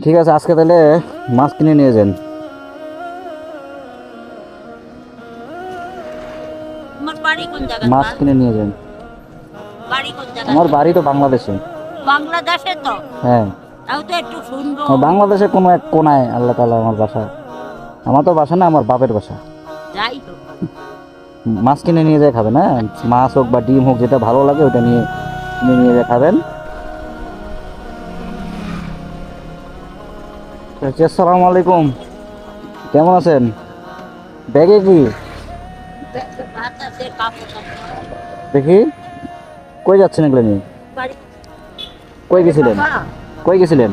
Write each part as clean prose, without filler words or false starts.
ঠিক আছে, আজকে তাহলে মাছ কিনে নিয়ে যান। তোমার বাড়ি কোন জায়গা? মাছ কিনে নিয়ে যান। বাড়ি কোন জায়গা? আমার বাড়ি তো বাংলাদেশে। বাংলাদেশে তো? হ্যাঁ, তাও তো একটু শুনবো। বাংলাদেশের কোনো এক কোনায় আল্লাহ তাআলা আমার বাসা। আমার তো বাসা না, আমার বাপের বাসা। যাই হোক, মাছ কিনে নিয়ে যায় খাবেন। হ্যাঁ, মাছ হোক বা ডিম হোক, যেটা ভালো লাগে ওটা নিয়ে কিনে নিয়ে যায় খাবেন। আসসালামু আলাইকুম, কেমন আছেন? ব্যাগে কি ভাত আছে, কাপড় আছে। দেখি, কই যাচ্ছেন এগুলো নিয়ে? বাড়ি কই গেছিলেন? বাবা, কই গেছিলেন?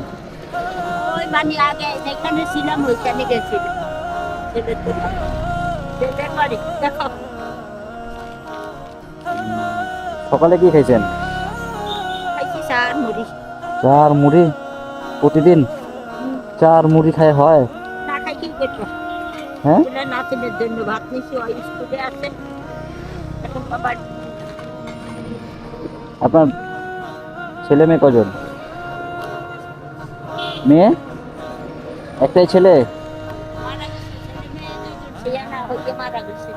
ওই মানে আগে যেখানে ছিলাম ওইখানে গেছিলাম। ছেলের বাড়ি দেখো। সকালে কি খাইছেন? খাইছি চার মুড়ি। চার মুড়ি প্রতিদিন? চার মুড়ি খায় হয়? না খাই কি করবো? হ্যাঁ, ছেলে নাতিনের জন্য ভাত নিছি, ওই স্কুলে আছে এখন। বাবা আপনার ছেলে মেয়ে কজন? মেয়ে একটাই ছেলে? মারা গেছে, ছেলে মেয়ে দুজন সিয়ানা হইতে মারা গেছে।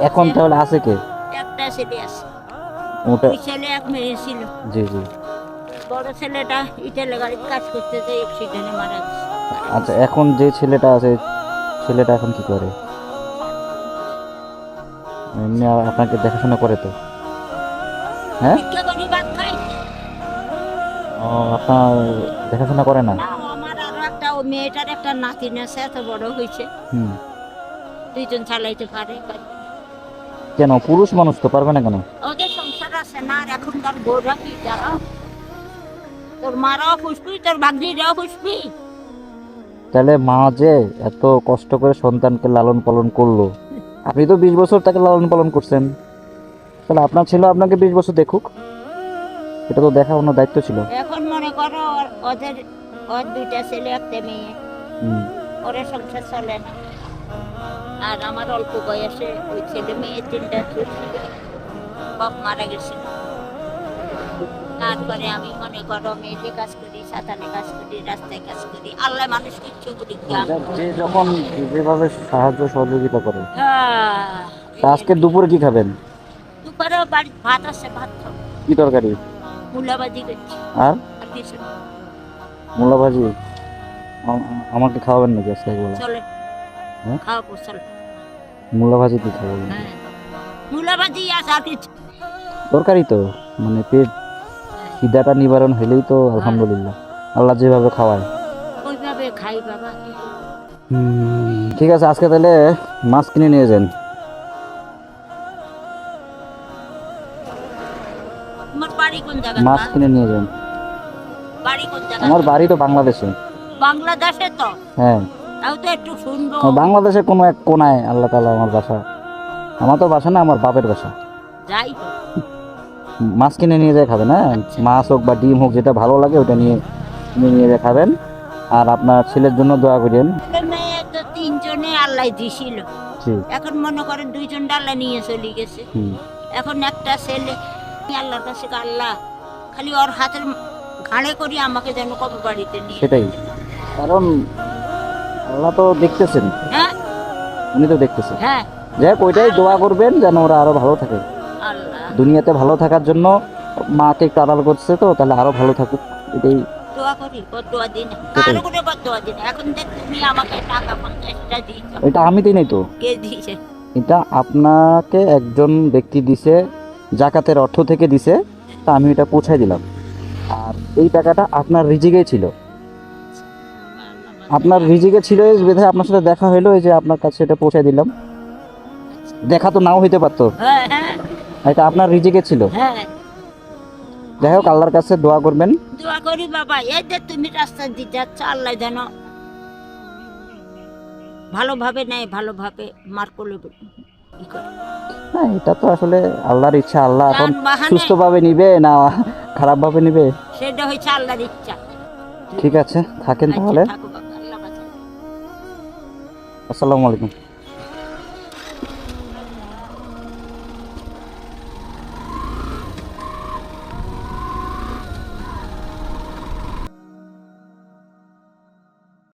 এখন তাহলে আছে কে? একটা ছেলে আছে, ওটা, দুই ছেলে এক মেয়ে ছিল। জি জি। বড় ছেলেটা ইটালি গাড়ির কাজ করতে যে অ্যাক্সিডেন্টে মারা গেছে। আচ্ছা, এখন যে ছেলেটা আছে, ছেলেটা এখন কি করে? এমনি আপনাকে দেখাশোনা করে তো? হ্যাঁ, ভিক্ষা করি ভাত খাই। ও, আপনার দেখাশোনা করে না? না, আমার আরো একটা ও মেয়েটার একটা নাতিন আছে, এত বড় হয়েছে, হুম। দুইজন চালাইতে পারে। কেন, পুরুষ মানুষ তো পারবে না কেন? ওদের সংসার আছে না, আর এখনকার বউরা কি যারা, তোর মারাও ফুসবি, তোর ভাগ্নিরাও ফুসবি। তাহলে মা যে এত কষ্ট করে সন্তানকে লালন পালন করলো, আপনি তো 20 বছর তাকে লালন পালন করছেন, তাহলে আপনার ছেলে আপনাকে 20 বছর দেখুক, এটা তো দেখা ওনার দায়িত্ব ছিল। এখন মনে করো ওদের, ওর দুইটা ছেলে একটা মেয়ে, হুম। ওরা সংসার চলে না। আর আমার অল্প বয়সে ওই ছেলে মেয়ে তিনটা ছিল, বাপ মারা গেছে। তারপরে আমি মনে করো মেয়েতে কাজ করি, সাঁতারে কাজ করি, রাস্তায় কাজ করি, আল্লাহ মানুষ কিচ্ছু করি। যে যখন যেভাবে সাহায্য সহযোগিতা করে। হ্যাঁ, তা আজকে দুপুরে কি খাবেন? দুপুরে বাড়ি ভাত আছে, ভাত খাবো। কি তরকারি? মূলাবাজি করছি, আর আর কিছু না। মূলা ভাজি? আমাকে খাওয়াবেন নাকি আজকে একবেলা? চলে, হ্যাঁ, খাওয়াবো, চলো। মূলা ভাজি কি খাওয়াবেন? হ্যাঁ, মূলাবাজি আছে, আর কিছু। তরকারি তো, মানে পেট খিদাটা নিবারণ হলেই তো আলহামদুলিল্লাহ, আল্লাহ যেভাবে খাওয়ায়। ওইভাবে খাই বাবা। ঠিক আছে, আজকে তাহলে মাছ কিনে নিয়ে যান। তোমার বাড়ি কোন জায়গা? মাছ কিনে নিয়ে যান। বাড়ি কোন জায়গা? আমার বাড়ি তো বাংলাদেশে। বাংলাদেশে তো? হ্যাঁ, তাও তো একটু শুনবো। বাংলাদেশের কোনো এক কোনায় আল্লাহ তাআলা আমার বাসা। আমার তো বাসা না, আমার বাপের বাসা। যাই হোক, মাছ কিনে নিয়ে যায় খাবেন। হ্যাঁ, মাছ হোক বা ডিম হোক, যেটা ভালো লাগে ওটা নিয়ে কিনে নিয়ে যায় খাবেন। আর আপনার ছেলের জন্য দোয়া করেন। ছেলে মেয়ে তো তিনজনে আল্লাহ দিছিল, জি। এখন মনে করেন দুইজন আল্লাহ নিয়ে চলে গেছে। হুম। এখন একটা ছেলে, আল্লাহর কাছে আল্লাহ খালি ওর হাতের ঘাড়ে করি আমাকে যেন কবে বাড়িতে নিয়ে। সেটাই, কারণ আল্লাহ তো দেখতেছেন, হ্যাঁ উনি তো দেখতেছেন। হ্যাঁ, যাই হোক, ওইটাই দোয়া করবেন যেন ওরা আরো ভালো থাকে। আল্লাহ দুনিয়াতে ভালো থাকার জন্য মাকে একটু আড়াল করছে, তো তাহলে আরো ভালো থাকুক, এটাই। দোয়া করি, বদুয়া দিন কারো করে, বদুয়া দিন। এখন দেখ তুমি আমাকে টাকা 50টা দিয়েছো, এটা আমি দিই নাই তো, কে দিয়েছে? এটা আপনাকে একজন ব্যক্তি দিছে, জাকাতের অর্থ থেকে দিছে, তা আমি এটা পৌঁছাই দিলাম। আর এই টাকাটা আপনার রিজিকে ছিল, আপনার রিজিকে ছিল, এই বিধায় আপনার সাথে দেখা হইলো, এই যে আপনার কাছে এটা পৌঁছাই দিলাম। দেখা তো নাও হইতে পারতো, হ্যাঁ হ্যাঁ এটা আপনার রিজিকে ছিল। হ্যাঁ, যাই হোক, আল্লাহর কাছে দোয়া করবেন। দোয়া করি বাবা। এই যে তুমি রাস্তা দিয়ে যাচ্ছ, আল্লাহ যেন ভালোভাবে নেয়, ভালোভাবে মার করলে ই করে। হ্যাঁ, এটা তো আসলে আল্লাহর ইচ্ছা, আল্লাহ এখন যানবাহনে সুস্থভাবে নিবে না খারাপভাবে নিবে, সেটা হচ্ছে আল্লাহর ইচ্ছা। ঠিক আছে, থাকেন আচ্ছা, তাহলে। থাকো বাবা, আল্লাহ বাঁচাবে। আসসালামু আলাইকুম।